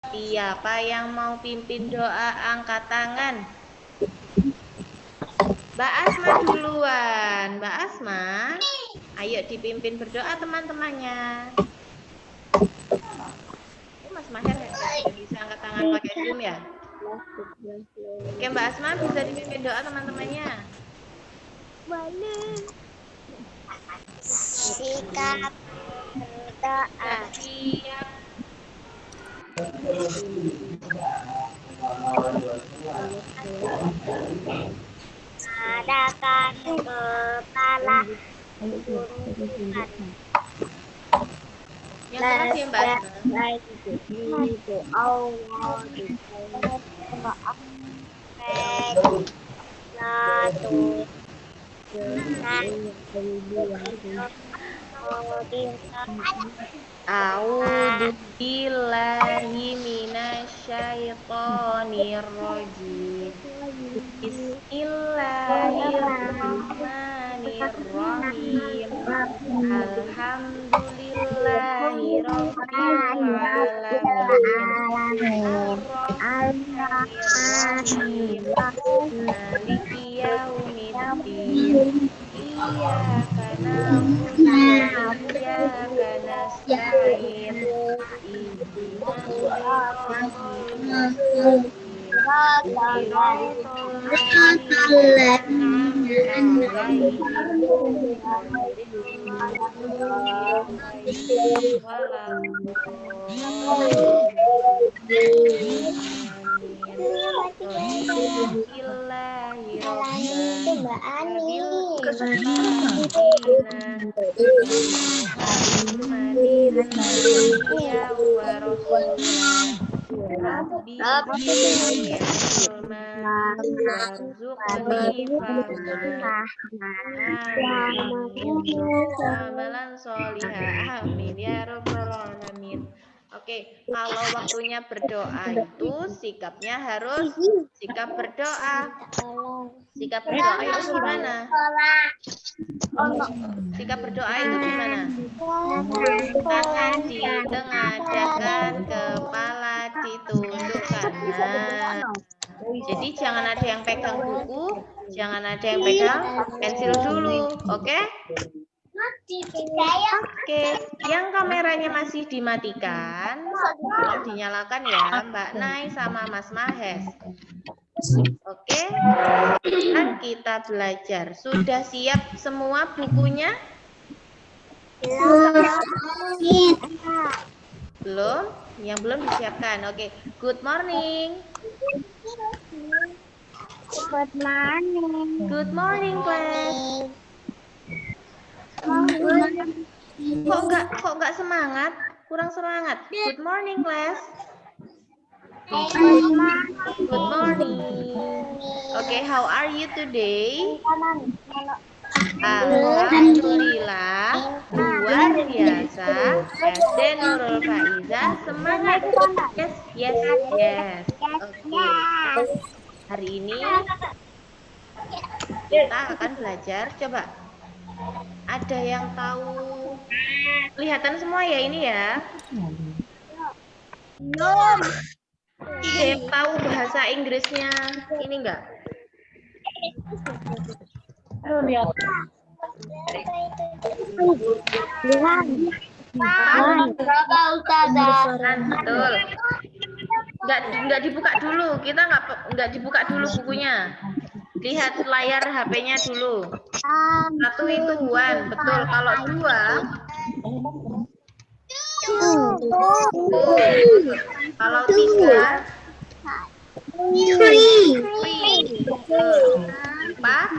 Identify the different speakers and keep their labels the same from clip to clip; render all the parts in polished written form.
Speaker 1: Siapa yang mau pimpin doa angkat tangan? Mbak Asma duluan. Mbak Asma, ayo dipimpin berdoa teman-temannya. Mas Maher sudah bisa angkat tangan pakai Zoom ya? Oke, Mbak Asma bisa dipimpin doa teman-temannya.
Speaker 2: Boleh. Sikap berdoa.
Speaker 1: Siap.
Speaker 2: Adakan kepala gundukan.
Speaker 1: Yang keras ya Mbak Asma.
Speaker 2: Allah
Speaker 1: A'udzu billahi minasyaitonir rajim. Bismillahirrahmanirrahim. Alhamdulillahi rabbil alamin. Ar-Rahmanir-Rahim. Maliki yaumiddin. Iyyaka na'budu wa iyyaka nasta'in. Ihdinas siratal mustaqim. Rabbi warzuqni amalan sholihah. Amin ya rabbal alamin. Oke, kalau waktunya berdoa itu sikapnya harus sikap berdoa. Sikap berdoa itu gimana? Sikap berdoa itu gimana? Tangan ditengadahkan, kepala ditundukkan. Nah, jadi jangan ada yang pegang buku, jangan ada yang pegang pensil dulu, oke? Oke, yang kameranya masih dimatikan, tolong dinyalakan ya Mbak Nay sama Mas Mahes. Oke, sekarang kita belajar. Sudah siap semua bukunya? Belum? Yang belum disiapkan. Oke, good morning.
Speaker 2: Good morning.
Speaker 1: Good morning, class. Kok nggak semangat? Kurang semangat. Good morning, class. Good morning. Okay, how are you today? Alhamdulillah, luar biasa. SD Nurul Faiza, semangat. Yes. Oke. Hari ini kita akan belajar. Coba, ada yang tahu? Kelihatan semua ya ini ya? Ada yang tahu bahasa Inggrisnya ini enggak? Betul. Enggak dibuka dulu. Kita enggak dibuka dulu bukunya. Lihat layar HP-nya dulu. 1 itu 1, betul. Kalau 2 kalau 3 3. 4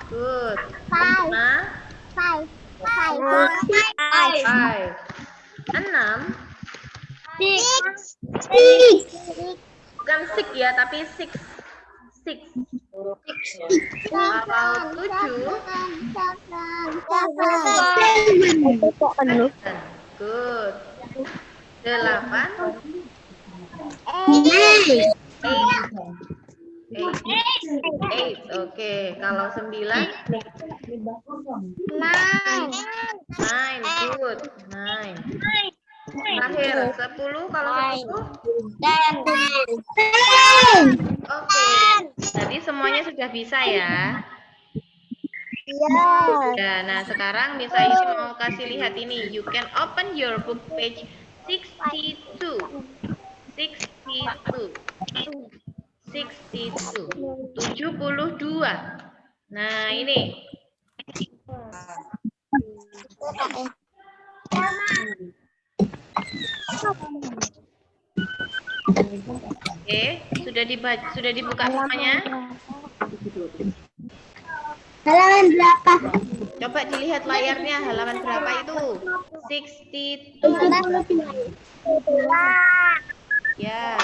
Speaker 1: good. 5 6 bukan 6 ya, tapi 6. Kalau 7 good. 8 8 Eight. Oke. Kalau 9?
Speaker 2: 9.
Speaker 1: 9. Good. 9. Terakhir 10. Kalau 10?
Speaker 2: 10.
Speaker 1: Oke. Jadi semuanya sudah bisa ya.
Speaker 2: Iya.
Speaker 1: Ya, nah sekarang Miss Aisyah mau kasih lihat ini. You can open your book page 62. 62. 72. Nah, ini. Oke, sudah dibuka semuanya?
Speaker 2: Halaman berapa?
Speaker 1: Coba dilihat layarnya, halaman berapa itu? 62. Ya,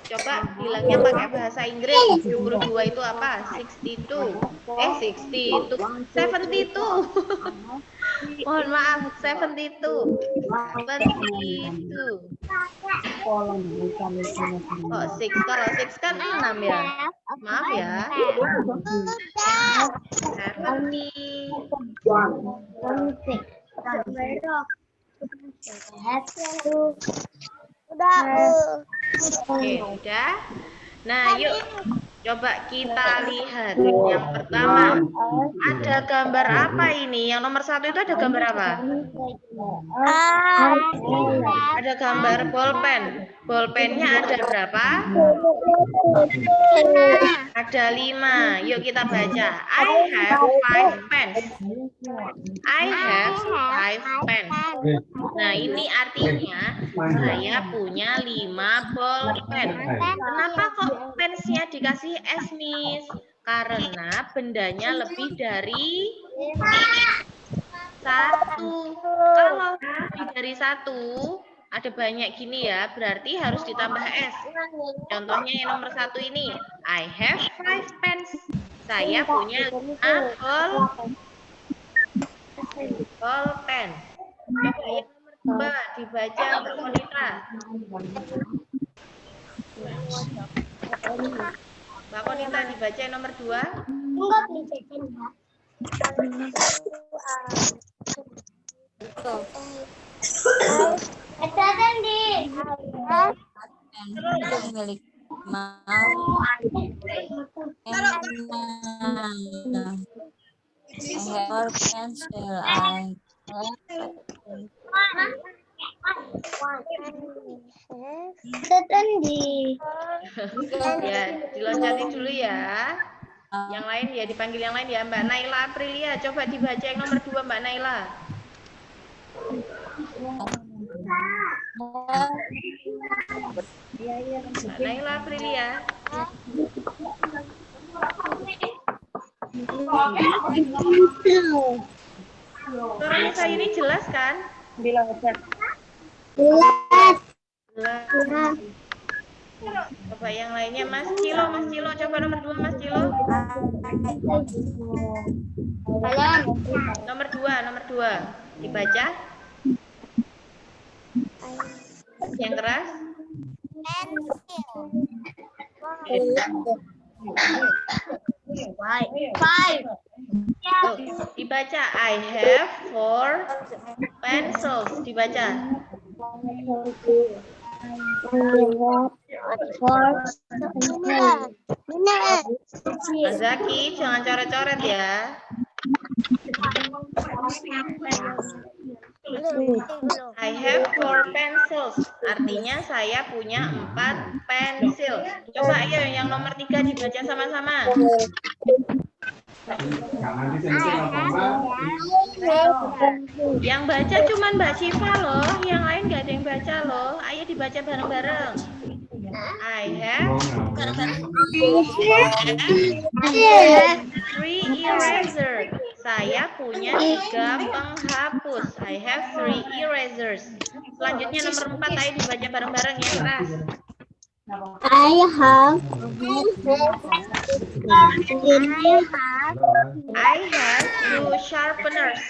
Speaker 1: coba bilangnya pakai bahasa Inggris. 72 itu apa? 62. 62. 72. Mohon maaf, 72. 72. Oh, 6. Kalau 6 kan 6 ya. Maaf ya. 70. Oke, udah. Nah, yuk coba kita lihat. Yang pertama, ada gambar apa ini? Yang nomor 1 itu ada gambar apa? Ada gambar bolpen. Bolpennya ada berapa? Ada 5. Yuk kita baca. I have 5 pens. I have 5 pens. Nah, ini artinya saya punya 5 bolpen. Kenapa kok pensnya dikasih S, Miss? Karena bendanya lebih dari 1. Kalau lebih dari 1, ada banyak gini ya, berarti harus ditambah S. Contohnya yang nomor 1 ini. I have 5 pens. Saya punya 5 bolpen. Coba yang nomor 2 dibaca Mbak Konita. Mbak Konita dibaca yang nomor 2.
Speaker 3: Milik
Speaker 1: Ya, diloncatin dulu ya. Yang lain ya, dipanggil yang lain ya. Mbak Naila Aprilia, coba dibaca yang nomor 2 Mbak Naila. Mbak Naila Aprilia. Suara saya ini jelas kan?
Speaker 2: Jelas.
Speaker 1: Jelas. Coba yang lainnya Mas Cilo, coba nomor 2 Mas Cilo. Nomor 2 dibaca. Yang keras. Oh, dibaca. I have 4 pencils. Dibaca. Mas Zaki, jangan coret-coret ya. I have 4 pencils. Artinya saya punya 4 pensil. Coba ayo yang nomor 3 dibaca sama-sama. Yang baca cuma Mbak Syifa loh, yang lain nggak ada yang baca loh. Ayo dibaca bareng-bareng. I have 3 erasers. Saya punya 3 penghapus. I have 3 erasers. Selanjutnya nomor 4, ayo dibaca bareng-bareng ya, keras.
Speaker 2: I have
Speaker 1: 2 sharpeners.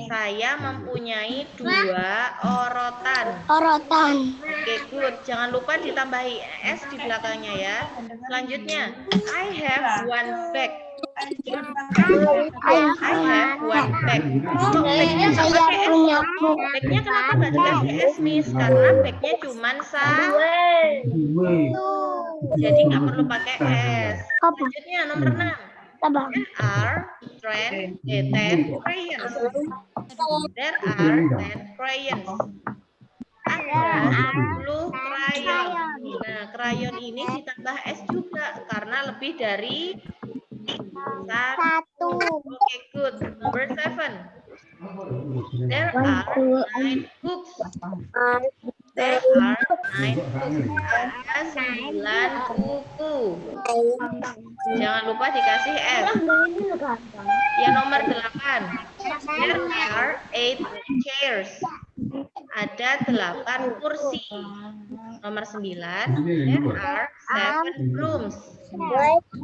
Speaker 1: Saya mempunyai 2 orotan. Oke, good. Jangan lupa ditambahi S di belakangnya ya. Selanjutnya, I have one bag. I have one bag. Kok bagnya nggak
Speaker 2: Saya
Speaker 1: pakai S?
Speaker 2: punya buku.
Speaker 1: Bagnya kenapa nggak dikasih S, Miss? Karena bagnya cuma satu. Jadi nggak perlu pakai S. Selanjutnya nomor 6.
Speaker 2: Tabang.
Speaker 1: There are 10 crayons. There are 10 crayons. Ada 10 krayon. Nah, krayon ini ditambah S juga karena lebih dari satu. Oke, good. Number 7. There are 9 books. There are 9 books. Ada 9 buku. Jangan lupa dikasih S. Ya, nomor 8. There are 8 chairs. Ada 8 kursi. Nomor 9. There are 7 rooms.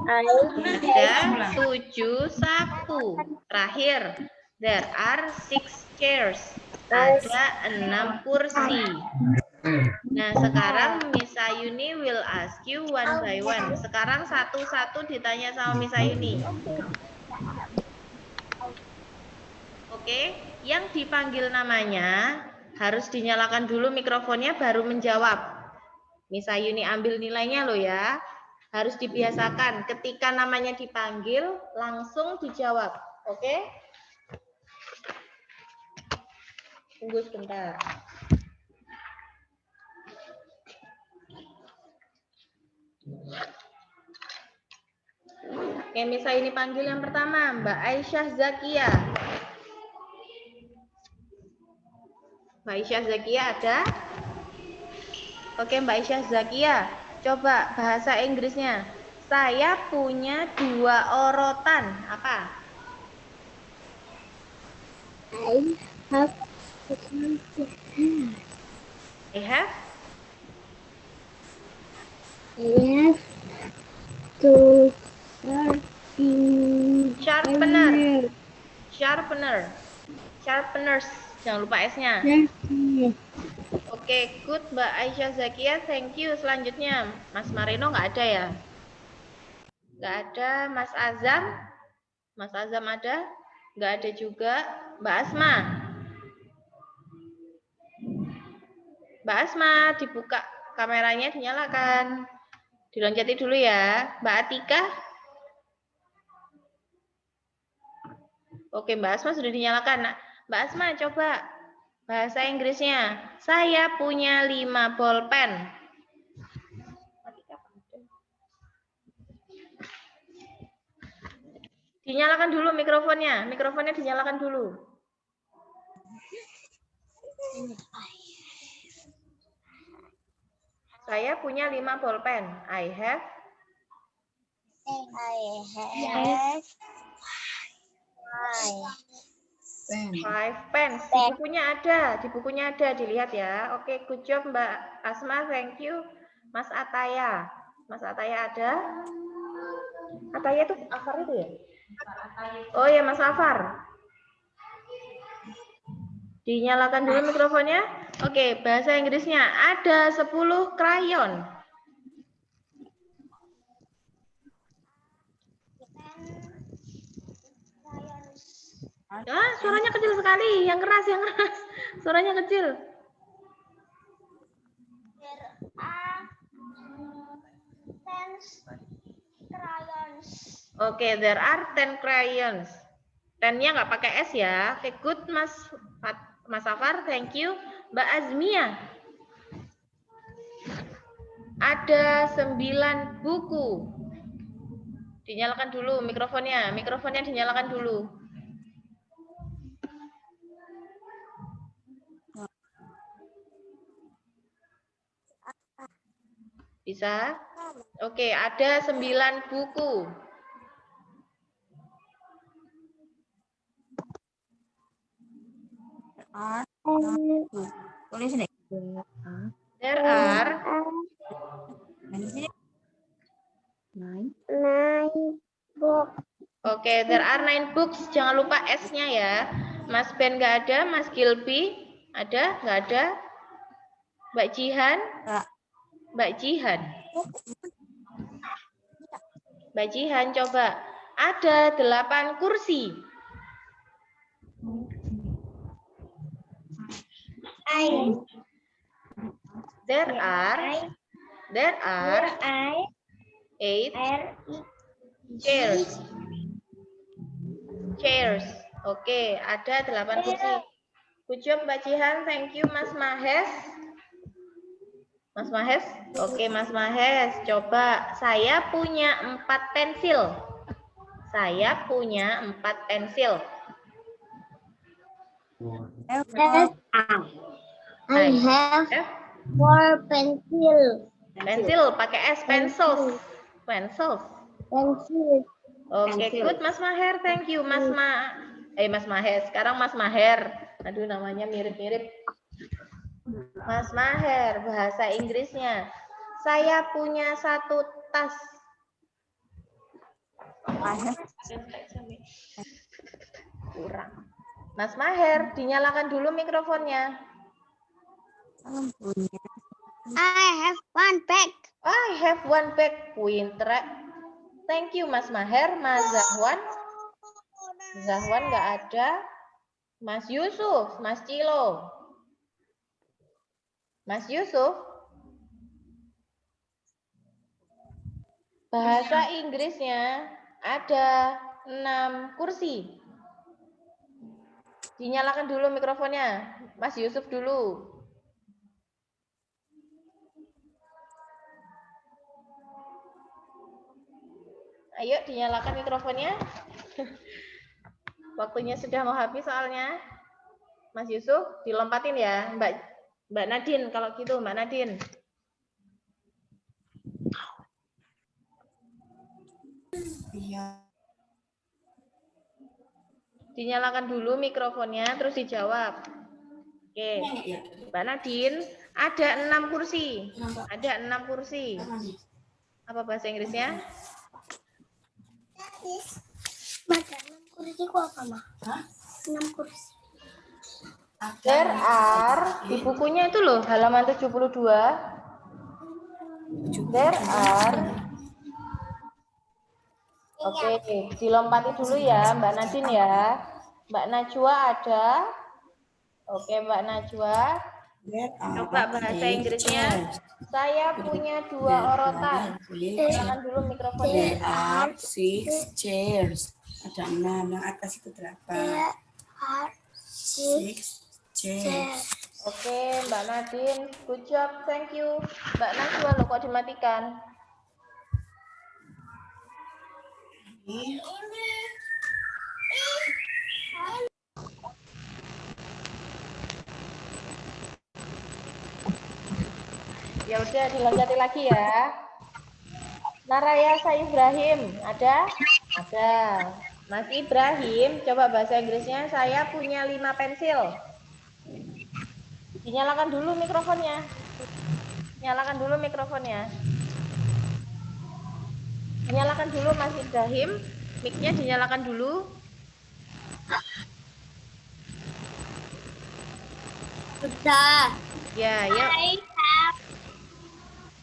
Speaker 1: Ada 7 sapu. Terakhir. There are 6 chairs. Ada 6 kursi. Nah, sekarang Miss Ayuni will ask you one by one. Sekarang satu-satu ditanya sama Miss Ayuni. Oke, yang dipanggil namanya harus dinyalakan dulu mikrofonnya baru menjawab. Miss Ayuni ambil nilainya loh ya. Harus dibiasakan ketika namanya dipanggil langsung dijawab. Oke? Tunggu sebentar. Oke, Miss Ayuni panggil yang pertama, Mbak Aisyah Zakia. Mbak Aisyah Zakia ada? Oke, Mbak Aisyah Zakia, coba bahasa Inggrisnya. Saya punya 2 orotan. Apa? I have
Speaker 2: to
Speaker 1: sharpener. Sharpeners. Jangan lupa S-nya. Oke, good Mbak Aisyah Zakia, thank you. Selanjutnya, Mas Marino nggak ada ya? Nggak ada. Mas Azam? Mas Azam ada? Nggak ada juga. Mbak Asma? Mbak Asma, dibuka kameranya, dinyalakan. Diloncati dulu ya. Mbak Atika? Oke, Mbak Asma sudah dinyalakan. Nah, Mbak Asma, coba bahasa Inggrisnya. Saya punya 5 bolpen. Dinyalakan dulu mikrofonnya. Mikrofonnya dinyalakan dulu. Saya punya 5 bolpen. I have 5 pens. Di bukunya ada, dilihat ya. Oke, good job Mbak Asma, thank you. Mas Ataya. Mas Ataya ada? Ataya itu Afar itu ya? Oh ya, Mas Afar. Dinyalakan dulu mikrofonnya. Oke, bahasa Inggrisnya ada 10 krayon. Ah, suaranya kecil sekali. Yang keras, yang keras. Suaranya kecil. Oke, there are 10 crayons. 10-nya nggak pakai S ya. Oke, good Mas Safar, thank you. Mbak Azmia. Ada 9 buku. Dinyalakan dulu mikrofonnya. Mikrofonnya dinyalakan dulu. Bisa? Oke, ada 9 buku. There are 9 books. Oke, there are 9 books. Jangan lupa S-nya ya. Mas Ben nggak ada, Mas Gilby ada? Nggak ada? Mbak Jihan?
Speaker 2: Enggak.
Speaker 1: Mbak Jihan? Mbak Jihan coba. Ada 8 kursi. There are 8 chairs. Chairs. Oke, ada 8 kursi. Good job Mbak Jihan. Thank you Mas Mahes. Mas Mahes? Oke, Mas Mahes. Coba, saya punya 4 pensil. Saya punya 4 pensil.
Speaker 2: I have 4 pencil.
Speaker 1: Pensil, pakai S. Pencils. Pencils.
Speaker 2: Pencil.
Speaker 1: Oke, good Mas Maher. Thank you Mas Mahes. Sekarang Mas Maher. Aduh, namanya mirip-mirip. Mas Maher, bahasa Inggrisnya. Saya punya 1 tas. Kurang. Mas Maher, dinyalakan dulu mikrofonnya.
Speaker 2: I have 1 bag.
Speaker 1: I have 1 bag. Pinter. Thank you Mas Maher. Mas Zahwan. Zahwan nggak ada. Mas Yusuf, Mas Cilo. Mas Yusuf. Bahasa Inggrisnya ada 6 kursi. Dinyalakan dulu mikrofonnya. Mas Yusuf dulu. Ayo dinyalakan mikrofonnya. Waktunya sudah mau habis soalnya. Mas Yusuf, dilompatin ya. Mbak Nadine, kalau gitu Mbak Nadine.
Speaker 3: Iya.
Speaker 1: Dinyalakan dulu mikrofonnya, terus dijawab. Oke, Mbak Nadine, ada 6 kursi. Ada 6 kursi. Apa bahasa Inggrisnya?
Speaker 2: Ada 6 kursi kok apa, Ma? 6 kursi.
Speaker 1: There are, di bukunya itu loh, halaman 72. There are. Oke, dilompati dulu ya Mbak Nadine ya. Mbak Najwa ada. Oke Mbak Najwa. Coba bahasa Inggrisnya. Saya punya 2 orotan. Silakan dulu mikrofonnya.
Speaker 3: There are 6 chairs. Ada 6. Yang atas itu berapa?
Speaker 2: There are
Speaker 3: 6 chairs.
Speaker 1: Oke Mbak Nadine. Good job. Thank you. Mbak Najwa loh kok dimatikan. Ya udah dilonjati lagi ya. Narayasa Ibrahim, ada? Ada. Mas Ibrahim, coba bahasa Inggrisnya. Saya punya 5 pensil. Dinyalakan dulu mikrofonnya. Nyalakan dulu mikrofonnya. Dinyalakan dulu Mas Ibrahim. Mic-nya dinyalakan dulu.
Speaker 2: Sudah.
Speaker 1: Ya, yuk.
Speaker 2: I have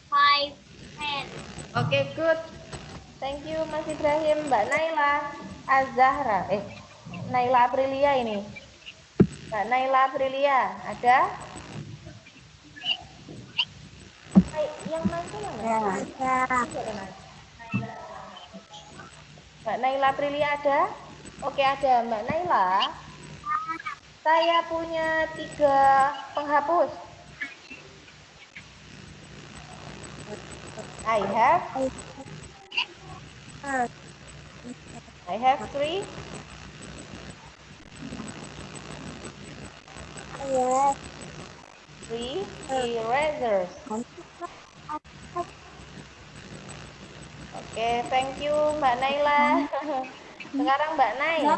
Speaker 2: 5 pens.
Speaker 1: Oke, good. Thank you Mas Ibrahim. Mbak Naila Azahra. Naila Aprilia ini. Mbak Naila Aprilia, ada? Yang mana mana? Mbak Naila Aprilia ada? Oke, ada Mbak Naila. Saya punya 3 penghapus. I have 3 erasers. Oke, thank you Mbak Naila. Sekarang Mbak Naila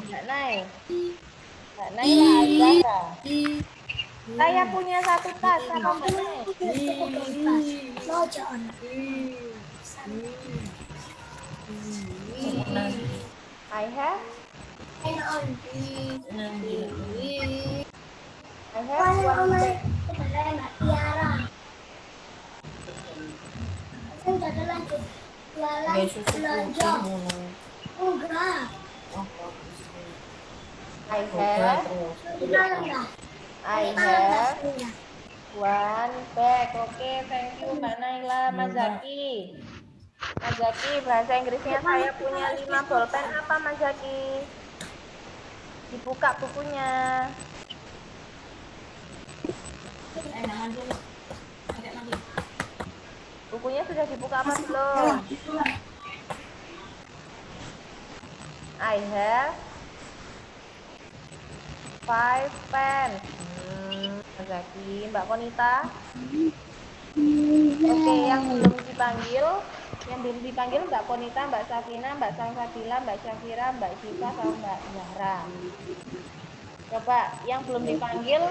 Speaker 1: Azahra. Saya punya 1 tas sama Mbak Nay. I have 1 bag.
Speaker 3: Kayak susu putih ngono.
Speaker 2: Enggak.
Speaker 3: Oh, bagus.
Speaker 1: I
Speaker 3: Coba
Speaker 1: have
Speaker 3: terus.
Speaker 1: I have one bag. Oke, thank you Mbak Naila. Mas Zaki. Mas Zaki, bahasa Inggrisnya saya punya 5 bolpen apa Mas Zaki? Dibuka bukunya. Bukunya sudah dibuka apa belum? I have 5 pens. Mas Zaki, Mbak Konita. Oke, yang belum dipanggil Mbak Konita, Mbak Safina, Mbak Salsabila, Mbak Syafira, Mbak Syifa, sama Mbak Zahra. Coba yang belum dipanggil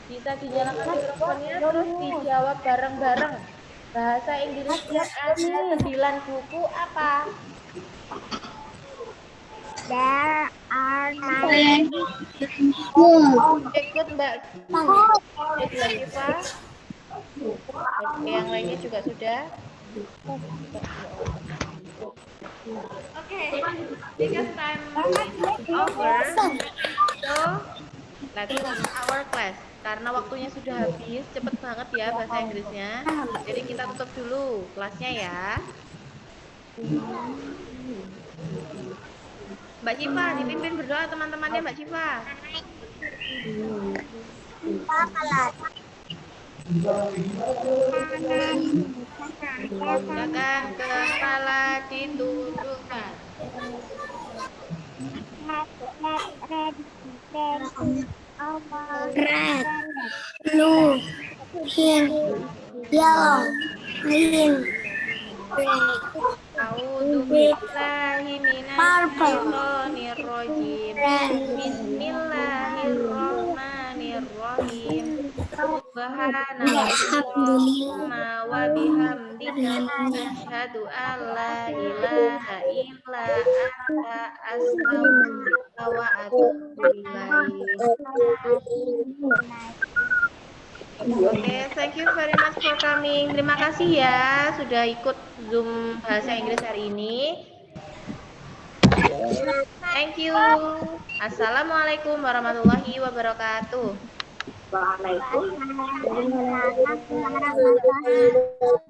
Speaker 1: bisa dinyalakan mikrofonnya terus dijawab bareng-bareng. Bahasa Inggrisnya ada 9 buku apa?
Speaker 2: There are 9
Speaker 1: Ikut Mbak Syifa. Oke, yang lainnya juga sudah. Oke, because time is over, so let's start our class. Karena waktunya sudah habis, cepet banget ya bahasa Inggrisnya. Jadi kita tutup dulu kelasnya ya. Mbak Syifa, dipimpin berdoa teman-temannya Mbak Syifa. Silakan kepala ditundukkan.
Speaker 2: red, blue, pink, yellow, green, red,
Speaker 1: A'udzubillahi minasyaitonirrajim. Bismillahirrahmanirrahim. Subhanallahumma wa bihamdika asyhadu an la ilaha illa anta astaghfiruka wa atubu ilaik. Oke, thank you very much for coming. Terima kasih ya sudah ikut Zoom bahasa Inggris hari ini. Thank you. Assalamualaikum warahmatullahi wabarakatuh.
Speaker 2: Waalaikumsalam warahmatullahi wabarakatuh.